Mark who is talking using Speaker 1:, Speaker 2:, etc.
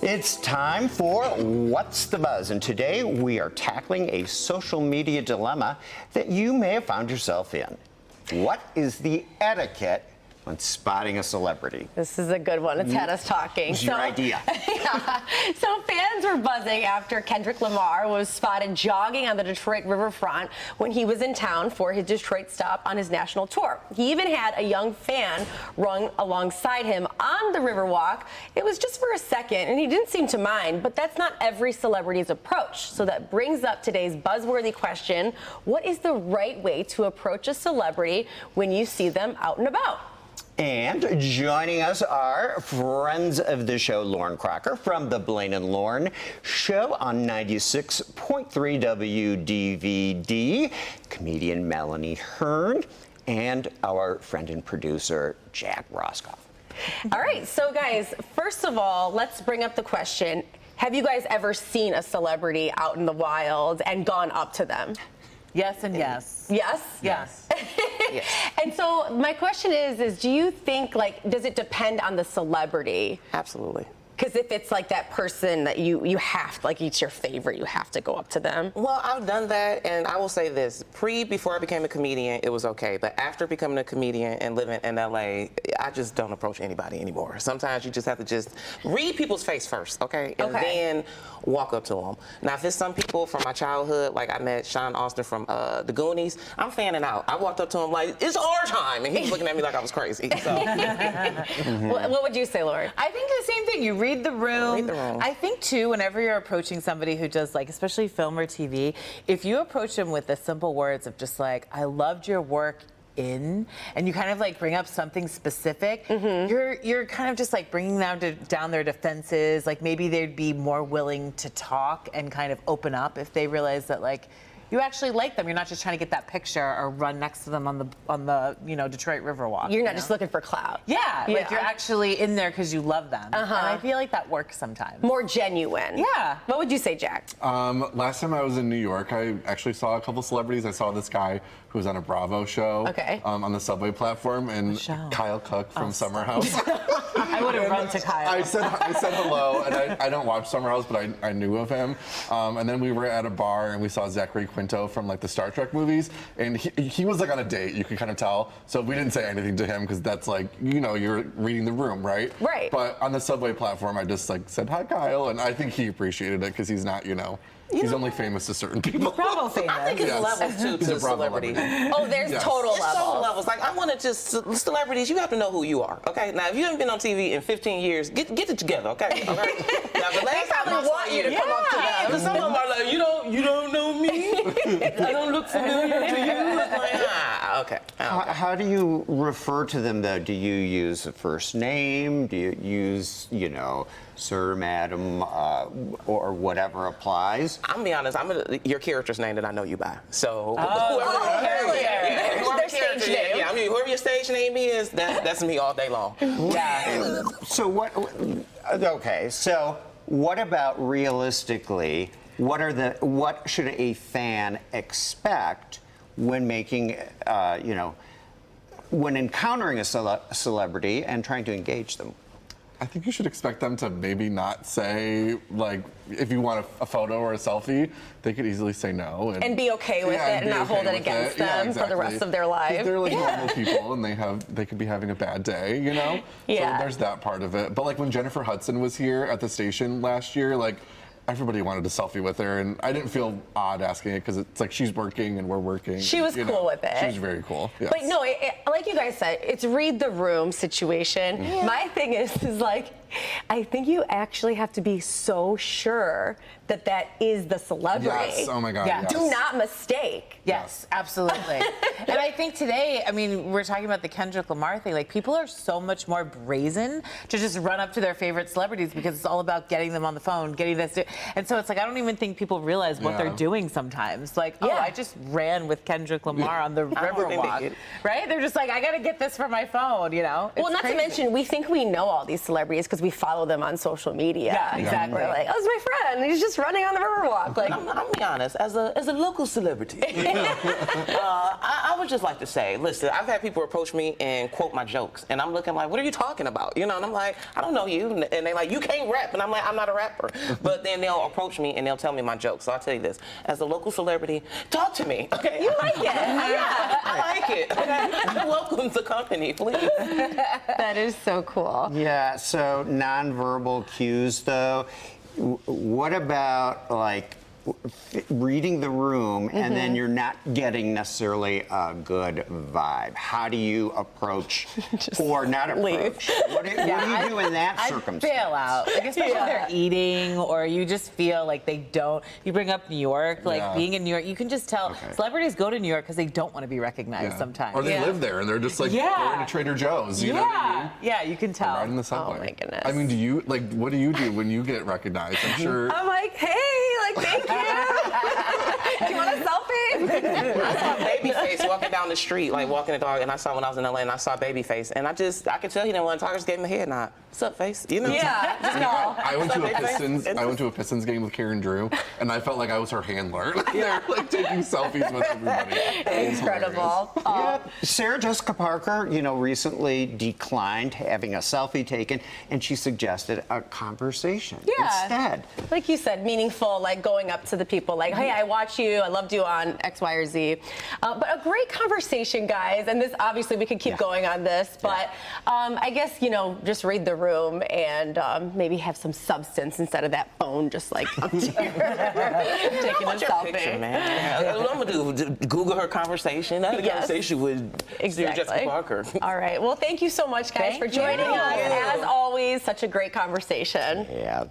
Speaker 1: It's time for What's the Buzz? And today we are tackling a social media dilemma that you may have found yourself in. What is the etiquette when spotting a celebrity?
Speaker 2: This is a good one. It's had us talking.
Speaker 1: It's your idea.
Speaker 2: Yeah. So fans were buzzing after Kendrick Lamar was spotted jogging on the Detroit riverfront when he was in town for his Detroit stop on his national tour. He even had a young fan run alongside him on the Riverwalk. It was just for a second, and he didn't seem to mind, but that's not every celebrity's approach. So that brings up today's buzzworthy question: what is the right way to approach a celebrity when you see them out and about?
Speaker 1: And joining us are friends of the show, Lauren Crocker from the Blaine and Lauren Show on 96.3 WDVD, comedian Melanie Hearn, and our friend and producer, Jack Roscoff.
Speaker 2: All right, so guys, first of all, let's bring up the question. Have you guys ever seen a celebrity out in the wild and gone up to them?
Speaker 3: Yes and yes.
Speaker 2: Yes?
Speaker 3: Yes.
Speaker 2: Yes. And so my question is do you think, does it depend on the celebrity?
Speaker 4: Absolutely.
Speaker 2: Because if it's like that person that you have to, it's your favorite, you have to go up to them.
Speaker 4: Well, I've done that, and I will say this. Before I became a comedian, it was okay. But after becoming a comedian and living in LA, I just don't approach anybody anymore. Sometimes you just have to just read people's face first, okay? And then walk up to them. Now, if it's some people from my childhood, like I met Sean Austin from The Goonies, I'm fanning out. I walked up to him like, it's our time, and he was looking at me like I was crazy. So.
Speaker 2: What would you say, Lauren?
Speaker 3: I think the same thing. You read the room.
Speaker 4: Read the room.
Speaker 3: I think, too, whenever you're approaching somebody who does, especially film or TV, if you approach them with the simple words of just I loved your work and you kind of bring up something specific, you're kind of just bringing them down their defenses. Maybe they'd be more willing to talk and kind of open up if they realize that you actually like them. You're not just trying to get that picture or run next to them on the Detroit Riverwalk.
Speaker 2: You're not just looking for clout.
Speaker 3: Yeah, you're actually in there because you love them. And I feel like that works sometimes.
Speaker 2: More genuine.
Speaker 3: Yeah.
Speaker 2: What would you say, Jack?
Speaker 5: Last time I was in New York, I actually saw a couple celebrities. I saw this guy who was on a Bravo show on the subway platform, and Kyle Cook from Summer House.
Speaker 3: I would have run to Kyle.
Speaker 5: I said hello, and I don't watch Summer House, but I knew of him. And then we were at a bar, and we saw Zachary Quinto from the Star Trek movies, and he was on a date. You could kind of tell. So we didn't say anything to him because that's you're reading the room, right?
Speaker 2: Right.
Speaker 5: But on the subway platform, I just said hi, Kyle, and I think he appreciated it because he's not, he's only famous to certain people.
Speaker 3: Bravo famous.
Speaker 4: I think it's levels too to celebrity.
Speaker 2: Oh, there's total
Speaker 4: It's
Speaker 2: levels.
Speaker 4: total levels. I want to just celebrities. You have to know who you are. Okay. Now, if you haven't been on TV in 15 years, get it together. Okay. All right. Now, the last time I
Speaker 2: want you to come up to them.
Speaker 4: because some of them are like, you don't know me. I don't look familiar to you. Okay.
Speaker 1: How do you refer to them, though? Do you use a first name? Do you use, sir, madam, or whatever applies?
Speaker 4: I'm gonna be honest. Your character's name that I know you by. So
Speaker 2: Their stage name.
Speaker 4: yeah. I mean, whoever your stage name is, that's me all day long.
Speaker 3: Yeah.
Speaker 1: So what? Okay. So what about realistically? What should a fan expect when making, when encountering a celebrity and trying to engage them?
Speaker 5: I think you should expect them to maybe not say, if you want a photo or a selfie, they could easily say no.
Speaker 2: And be okay with it and not hold it against them for the rest of their life.
Speaker 5: They're normal people and they could be having a bad day,
Speaker 2: Yeah.
Speaker 5: So there's that part of it. But when Jennifer Hudson was here at the station last year, everybody wanted a selfie with her, and I didn't feel odd asking it because it's she's working and we're working.
Speaker 2: She was cool with it.
Speaker 5: She was very cool. Yes.
Speaker 2: But no, like you guys said, it's read the room situation. Yeah. My thing is I think you actually have to be so sure that is the celebrity.
Speaker 5: Yes. Oh my God.
Speaker 3: Yes.
Speaker 5: Yes.
Speaker 2: Do not mistake.
Speaker 3: Yes, absolutely. And I think today, we're talking about the Kendrick Lamar thing. People are so much more brazen to just run up to their favorite celebrities because it's all about getting them on the phone, getting this. And so it's I don't even think people realize what they're doing sometimes. I just ran with Kendrick Lamar on the Riverwalk. Right? They're just I got to get this for my phone, Well,
Speaker 2: not to mention, we think we know all these celebrities because we follow them on social media.
Speaker 3: Yeah, exactly.
Speaker 2: We're like, oh, it's my friend. He's just running on the Riverwalk. Like,
Speaker 4: I'm gonna be honest, as a local celebrity, I would just like to say, listen, I've had people approach me and quote my jokes, and I'm looking like, what are you talking about? You know, and I'm like, I don't know you, and they like, you can't rap, and I'm like, I'm not a rapper. But then they'll approach me and they'll tell me my jokes. So I'll tell you this, as a local celebrity, talk to me, okay?
Speaker 2: you like it.
Speaker 4: Yeah, I like it. Okay? Welcome to company, please.
Speaker 2: That is so cool.
Speaker 1: Yeah, so nonverbal cues, though. What about, like, reading the room and then you're not getting necessarily a good vibe? How do you approach or not approach? What do you do in that
Speaker 3: I'd
Speaker 1: circumstance?
Speaker 3: bail out, like, especially if they're eating or you just feel like they don't. You bring up New York, like being in New York, you can just tell celebrities go to New York because they don't want to be recognized sometimes.
Speaker 5: Or they live there and they're just like going to Trader Joe's. You know what I mean?
Speaker 3: Yeah, you can tell.
Speaker 5: Riding the subway.
Speaker 2: Oh my goodness.
Speaker 5: I mean, do you like? What do you do when you get recognized? I'm sure.
Speaker 2: I'm like, hey, like, thank you. Do you want a selfie?
Speaker 4: I saw Babyface walking down the street, like walking the dog, and I saw when I was in LA, and I saw Babyface, and I could tell he didn't want to talk. I just gave him a head nod. What's up, face? You know?
Speaker 2: Yeah, just no.
Speaker 5: I went to a Pistons game with Karen Drew, and I felt like I was her handler. They're like taking selfies with everybody.
Speaker 2: Incredible.
Speaker 1: Sarah Jessica Parker, recently declined having a selfie taken, and she suggested a conversation instead.
Speaker 2: Like you said, meaningful, like going up to the people, like, hey, I watch you, I loved you on X, Y, or Z. But a great conversation, guys, and this, obviously, we could keep going on this, but I guess, just read the room and maybe have some substance instead of that phone just like up to you. Taking a selfie.
Speaker 4: Picture, man. What I'm gonna do, Google her conversation. I had a conversation with Sarah Jessica Parker.
Speaker 2: All right. Well, thank you so much, guys, for joining us. As always, such a great conversation.
Speaker 1: Yeah.